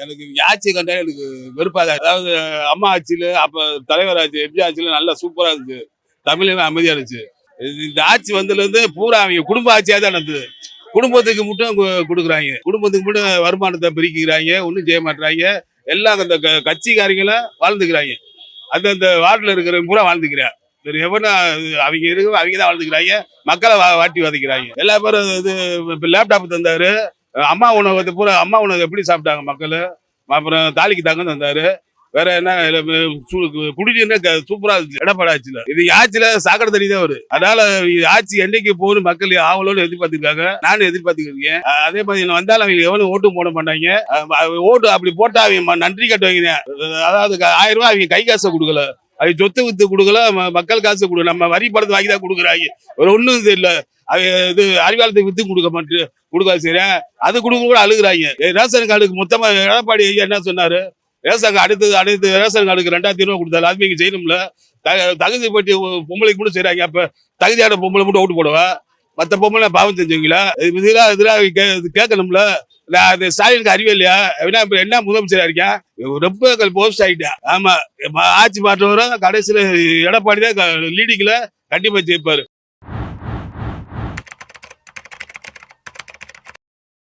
எனக்கு ஆட்சி கண்டா எனக்கு வெறுப்பாக. அதாவது அம்மா ஆட்சியில அப்ப தலைவர் ஆட்சி எம்ஜிஆர் ஆட்சியில நல்லா சூப்பரா இருந்துச்சு. தமிழக அமைதியா இருந்துச்சு. இந்த ஆட்சி வந்ததுல இருந்து பூரா அவங்க குடும்ப ஆட்சியா தான் நடந்தது. குடும்பத்துக்கு மட்டும் கொடுக்குறாங்க. குடும்பத்துக்கு மட்டும் வருமானத்தை பிரிக்கிறாங்க. ஒன்றும் செய்ய மாட்டாங்க. எல்லாம் அந்த கட்சிக்காரங்களும் வாழ்ந்துக்கிறாங்க. அந்தந்த வார்டில் இருக்கிறவங்க பூரா வாழ்ந்துக்கிறாங்க. எவனா அவங்க இருக்கு அவங்க தான் வாழ்ந்துக்கிறாங்க. மக்களை வாட்டி வதைக்கிறாங்க. எல்லா பேரும் இது லேப்டாப் தந்தாரு. அம்மா உணவகத்தை பூரா அம்மா உணவு எப்படி சாப்பிட்டாங்க மக்கள். அப்புறம் தாலிக்கு தாங்க தந்தாரு. வேற என்ன குடிநீர் சூப்பரா இருந்துச்சு எடப்பாடி ஆட்சியில. இது ஆட்சியில சாக்கடை தண்ணி தான் வரும். அதனால ஆட்சி என்னைக்கு போகணும் மக்கள் ஆவலோடு எதிர்பார்த்திருக்காங்க. நானும் எதிர்பார்த்துக்கிறேன். அதே மாதிரி வந்தாலும் அவங்க எவனும் ஓட்டும் போட மாட்டாங்க. ஓட்டு அப்படி போட்டா அவங்க நன்றி கட்டுவாங்க. அதாவது 1000 ரூபாய் அவங்க கை காசை கொடுக்கல, அவங்க சொத்து வித்து கொடுக்கல, மக்கள் காசு கொடுக்கல. நம்ம வரி படத்தை வாங்கி தான் கொடுக்குறாங்க. ஒரு ஒண்ணும் தெரியல. இது அறிவாலயத்துக்கு வித்து கொடுக்க சரி, அது கொடுக்க கூட அழுகுறாங்க. ரேஷன் கார்டுக்கு மொத்தமா எடப்பாடி என்ன சொன்னாரு, ரேஷன் அடுத்து ரேஷன் கார்டுக்கு 2500 ரூபாய் கொடுத்தாரு. அது நீங்க செய்யணும்ல. தகுதி பற்றி பொம்பளைக்கு கூட செய்றாங்க. அப்ப தகுதியான பொம்பளை மட்டும் ஓட்டு போடுவா, மத்த பொம்பளை பாவம் செஞ்சவங்களா? இதெல்லாம் கேட்கணும்ல. ஸ்டாலினுக்கு அறிவே இல்லையா? என்ன முதலமைச்சரா இருக்கேன், ரொம்ப போஸ்ட் ஆயிட்டேன். ஆமா, ஆட்சி மாற்றம் வரும். கடைசியில எடப்பாடி தான் லீடிங்ல கண்டிப்பா ஜெயிப்பாரு.